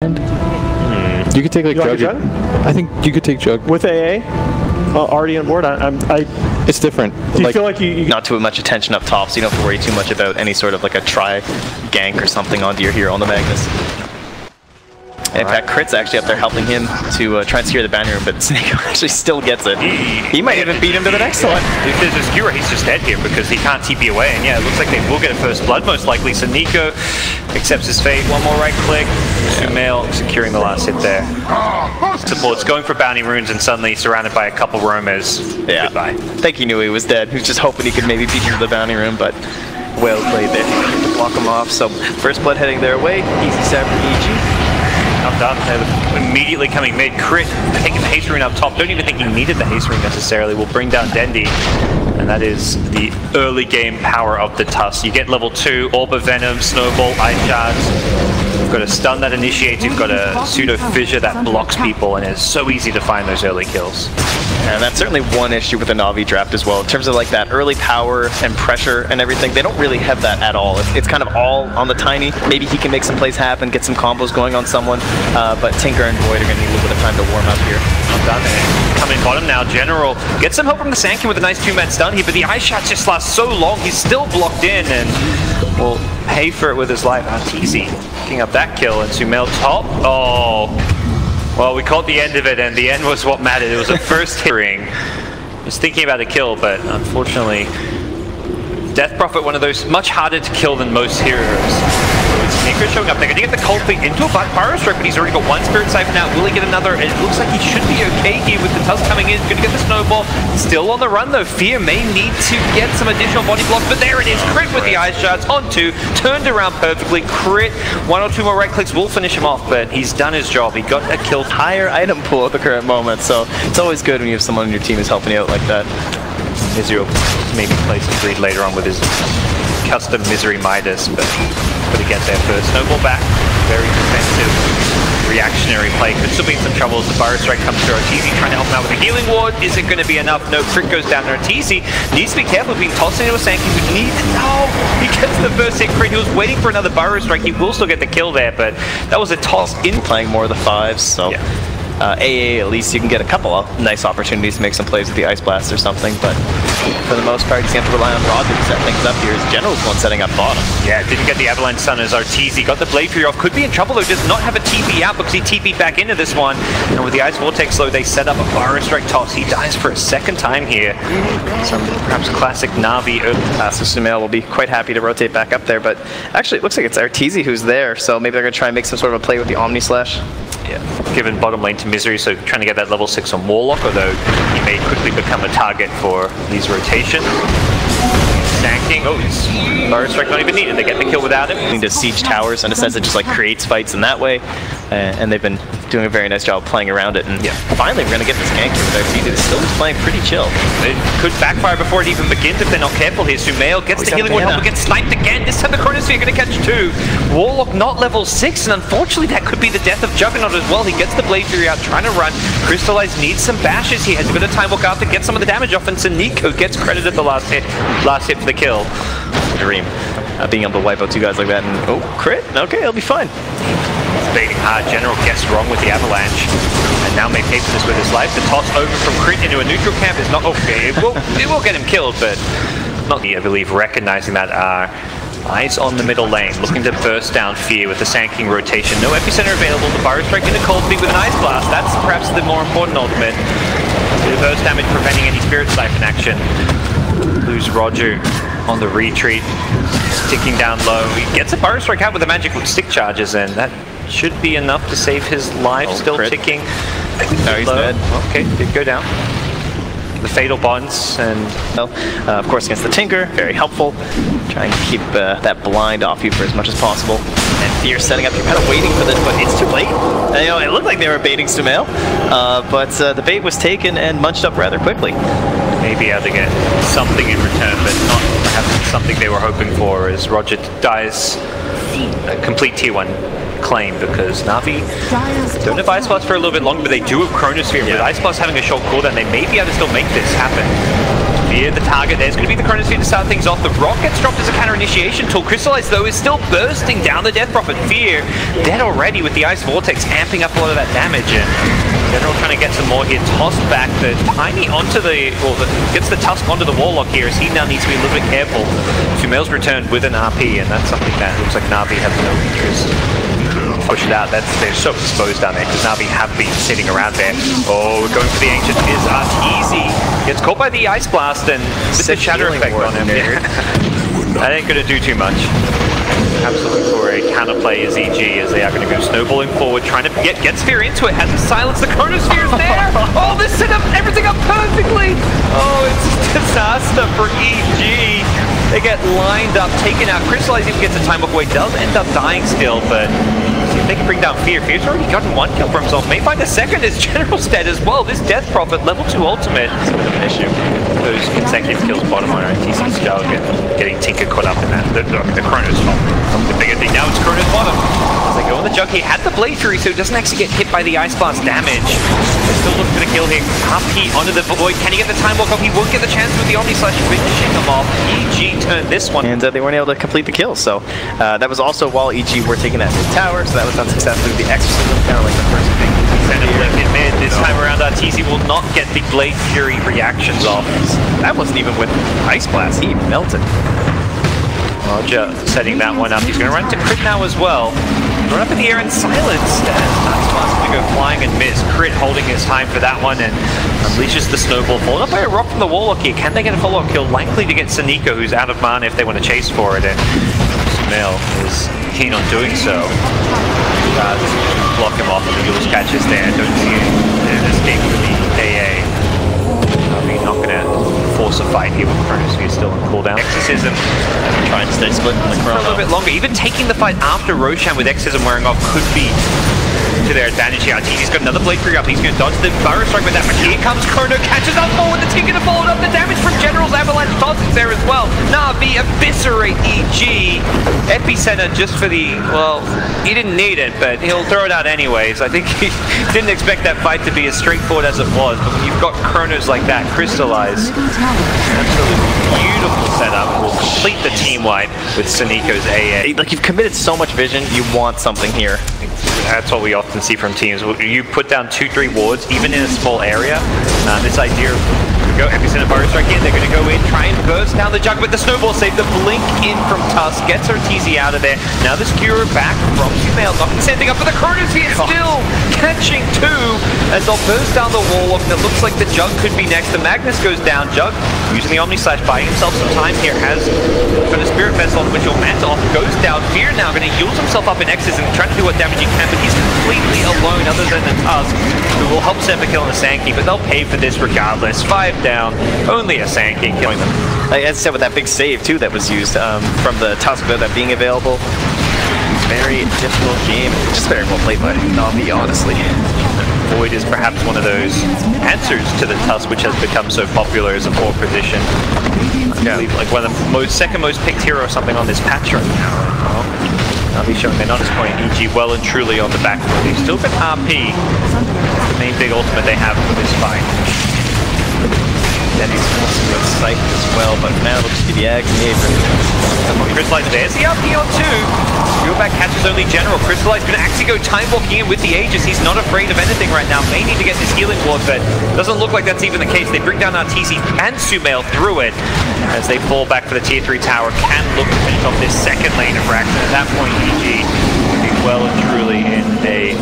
You could take like Jug. I think you could take Jug with AA already on board. It's different. Do you feel like you not too much attention up top, so you don't have to worry too much about any sort of like a try gank or something onto your hero on the Magnus. In fact, Crit's actually up there helping him to try and secure the bounty room, but Snake actually still gets it. He might even beat him to the next one. If there's a skewer, he's just dead here because he can't TP away. And yeah, it looks like they will get a first blood most likely. So Nico accepts his fate. One more right click. Sumail securing the last hit there. Support's going for bounty runes and suddenly surrounded by a couple roamers. Yeah. Goodbye. I think he knew he was dead. He was just hoping he could maybe beat him to the bounty room, but well played there to block him off. So first blood heading their way. Easy stab for EG. Not done. They're immediately coming mid. Crit taking the haste rune up top. Don't even think he needed the haste rune necessarily. Will bring down Dendi. And that is the early game power of the Tusk. You get level 2, Orb of Venom, Snowball, Ice Shards. You've got a stun that initiates, you've got a pseudo fissure that blocks people, and it's so easy to find those early kills. And that's certainly one issue with the Navi draft as well. In terms of like that early power and pressure and everything, they don't really have that at all. It's kind of all on the Tiny. Maybe he can make some plays happen, get some combos going on someone, but Tinker and Void are going to need a little bit of time to warm up here. Not done. Coming bottom now, General gets some help from the Sankin with a nice 2-man stun here, but the ice shots just last so long, he's still blocked in and will pay for it with his life. Arteezy picking up that kill, and Sumail top. Oh, well, we caught the end of it, and the end was what mattered. It was a first hearing. I was thinking about a kill, but unfortunately, Death Prophet, one of those much harder to kill than most heroes. Sneaker showing up. They're going to get the cold feet into a Pyro Strike, but he's already got one Spirit Siphon out. Will he get another? It looks like he should be okay here with the Tusk coming in. Going to get the Snowball. Still on the run though. Fear may need to get some additional body blocks, but there it is. Crit with the Ice Shards on 2. Turned around perfectly. Crit. 1 or 2 more right clicks will finish him off, but he's done his job. He got a kill. Higher item pool at the current moment, so it's always good when you have someone on your team who's helping you out like that. Misery will maybe play some greed later on with his custom Misery Midas, but got to get there first. Snowball back, very defensive, reactionary play. Could still be in some trouble as the Pyro Strike comes through. Arteezy trying to help him out with a healing ward. Is it going to be enough? No, Crit goes down there. Arteezy needs to be careful of being tossed into a Sanky who needs it. No! He gets the first hit. Crit, he was waiting for another Pyro Strike. He will still get the kill there, but that was a toss in. Playing more of the 5s, so... Yeah. AA, at least you can get a couple of nice opportunities to make some plays with the Ice Blast or something, but for the most part, you have to rely on Roger to set things up here. As General's one setting up bottom. Yeah, didn't get the Avalanche Stun as Arteezy. Got the Blade Fury off. Could be in trouble though, does not have a TP out because he TP'd back into this one. And with the Ice Vortex low, they set up a Pyro Strike toss. He dies for a second time here. Some perhaps classic Navi. So Sumail will be quite happy to rotate back up there, but actually it looks like it's Arteezy who's there, so maybe they're going to try and make some sort of a play with the Omni Slash. Yeah, given bottom lane to Misery, so trying to get that level 6 on Warlock, although he may quickly become a target for these rotations. Stanking, oh, his Pyro Strike not even needed, they get the kill without him. Need to siege towers, in a sense it just like creates fights in that way, and they've been doing a very nice job playing around it, and finally we're going to get this gank here with Arteezy. They're still just playing pretty chill. It could backfire before it even begins if they're not careful here. Sumail gets the healing ward help, but gets sniped again. This time the Chronosphere going to catch 2. Warlock not level 6, and unfortunately that could be the death of Juggernaut as well. He gets the Blade Fury out, trying to run. Crystallize needs some bashes. He has a bit of time walk out to get some of the damage off, and Nico gets credited the last hit for the kill. Dream. Being able to wipe out 2 guys like that, and oh, Crit? Okay, he'll be fine. Baiting hard. General guessed wrong with the Avalanche, and now may pay for this with his life. The toss over from Crit into a neutral camp is not okay. It will get him killed, but not, I believe, recognizing that eyes on the middle lane, looking to burst down Fear with the Sanking rotation. No epicenter available. The Pyro Strike into cold feet with an Ice Blast. That's perhaps the more important ultimate. The burst damage preventing any Spirit Siphon action. Lose Roger on the retreat, sticking down low. He gets a Pyro Strike out with the magic stick charges, and that should be enough to save his life. Still Crit. Ticking. No, he's dead. Okay, did go down. The Fatal Bonds, and of course against the Tinker, very helpful. Trying to keep that blind off you for as much as possible. And Fear setting up, you're kind of waiting for this, but it's too late. And, you know, it looked like they were baiting Sumail, but the bait was taken and munched up rather quickly. Maybe able to get something in return, but not perhaps something they were hoping for, as Roger dies a complete tier 1 claim, because Navi don't have Ice Blast for a little bit longer, but they do have Chronosphere. With Ice Blast having a short cooldown, they may be able to still make this happen. Fear the target. There's going to be the Chronosphere to start things off. The rock gets dropped as a counter initiation tool. Crystallize, though, is still bursting down the Death Prophet. Fear dead already with the Ice Vortex, amping up a lot of that damage. And General trying to get some more here. Tossed back the Tiny onto the, gets the Tusk onto the Warlock here, as he now needs to be a little bit careful. Sumail's returned with an RP, and that's something that looks like Navi has no interest. Push it out. They're so exposed down there because Navi have been sitting around there. Oh, going for the Ancient is easy. Gets caught by the Ice Blast and with the Shatter effect on him. That ain't going to do too much. Perhaps looking for a counterplay as EG, as they are going to go snowballing forward, trying to get Sphere into it. Has to silence the Chronosphere's there. Oh, this set up everything up perfectly. Oh, it's a disaster for EG. They get lined up, taken out. Crystallize even gets a time walk away, does end up dying still, but see if they can bring down Fear. Fear's already gotten one kill for himself. May find a second as General's dead as well. This Death Prophet, level 2 ultimate. It's a bit of an issue. Those consecutive kills bottom on TC's Jug and getting Tinker caught up in that. The Chrono's fault. The bigger thing now is Chrono's bottom. As they go on the Jug, he had the Blade Fury, so he doesn't actually get hit by the Ice Blast damage. They're still looking for the kill here. RP onto the Void. Can he get the time walk off? He won't get the chance with the Omni Slash finishing him off. EG turned this one. And they weren't able to complete the kill, so that was also while EG were taking that mid tower, so that was unsuccessful with the Exorcism, kind of like the first thing. Send a blink in mid. This time around, TC will not get the Blade Fury reactions off. That wasn't even with Ice Blast, he melted. Roger setting that one up. He's going to run to Crit now as well. Run up in the air and silenced. Ice Blast going to go flying and miss. Crit holding his time for that one and unleashes the snowball. Followed up by a rock from the Warlock here. Can they get a follow-up kill? Likely to get Saniko, who's out of mana if they want to chase for it. And Sumail is keen on doing so. Block him off and the Yule's catches there. Don't see an escape for the AA. We're not going to force a fight here with Chronosphere still on cooldown. Exorcism trying to stay split in the Chrono. A little bit longer. Even taking the fight after Roshan with Exorcism wearing off could be to their advantage here. TC's got another Blade Fury up. He's going to dodge the Burrow Strike with that. But here comes Chrono, catches up more with the Tinker to follow up. The damage from General's Avalanche Tossic's there as well. Navi eviscerate EG. Epicenter just for the, well, he didn't need it, but he'll throw it out anyways. I think he didn't expect that fight to be as straightforward as it was. But when you've got Chronos like that, Crystallize, absolutely beautiful setup. Will complete the team wipe with Saniko's AA. Like, you've committed so much vision, you want something here. That's what we often see from teams. You put down 2-3 wards, even in a small area. This idea of go Epicenter Burrow Strike in, they're going to go in, try and burst down the Jug with the Snowball save. The blink in from Tusk gets her TZ out of there. Now the Skewer back from Sumail, not sending up for the Chronosphere, still catching two as they'll burst down the Warlock. And it looks like the Jug could be next. The Magnus goes down. Jug using the Omni Slash, buying himself some time here, has got a Spirit Vessel on which he'll mant off, goes down. Fear now going to use himself up in X's and trying to do what damage he can, but he's completely alone other than the Tusk, who will help set the kill on the Sankey, but they'll pay for this regardless. 5 down, only a Sankey killing them. As I said, with that big save too that was used from the Tusk, that being available. Very difficult game. Just very well played by Navi, honestly. Void is perhaps one of those answers to the Tusk, which has become so popular as a 4th position. I believe like one of the second most picked hero or something on this patch right now. Navi showing they're not disappointing. EG well and truly on the back foot. They've still been RP. That's the main big ultimate they have for this fight. Then he's also with Sight as well, but now it'll just be the Agni. Crystallize, there's the RP on 2. Back catches only General. Crystallize going to actually go time walking in with the Aegis. He's not afraid of anything right now. May need to get this healing ward, but doesn't look like that's even the case. They bring down TC and Sumail through it as they fall back for the tier 3 tower. Can look to finish off this second lane of Raxx. At that point, EG will be well and truly in a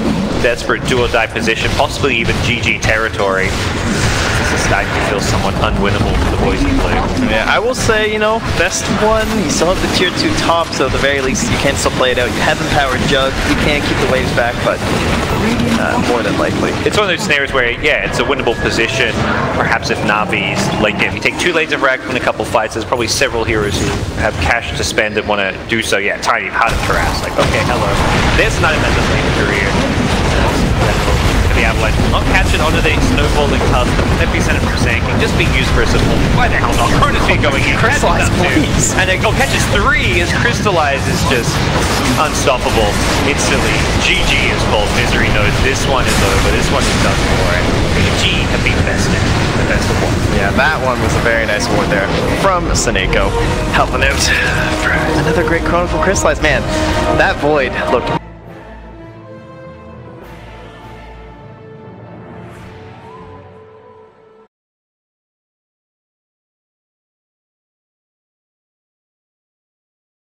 desperate do or die position, possibly even GG territory. This is starting to feel somewhat unwinnable for the boys in play. Yeah, I will say, you know, best one, you still have the tier 2 top, so at the very least you can still play it out. You have empowered Jug, you can't keep the waves back, but more than likely. It's one of those scenarios where, yeah, it's a winnable position. Perhaps if Navi's late game, you take 2 lanes of Raxx, win a couple fights, there's probably several heroes who have cash to spend and want to do so. Yeah, Tiny, hard to harass. Like, okay, hello. There's not even the lane career. The Avalanche will not catch it onto the snowballing Tusk. Epicenter from Sanking, just being used for a support. Why the hell not? Chronosphere going in. Crystallize, please. And it catches 3 as Crystallize is just unstoppable. Instantly, GG is called. Misery knows this this one is over. This one is done for it. BG have been bested. The best of one. Yeah, that one was a very nice ward there from Seneko. Helping out for another great Chrono from Crystallize. Man, that Void looked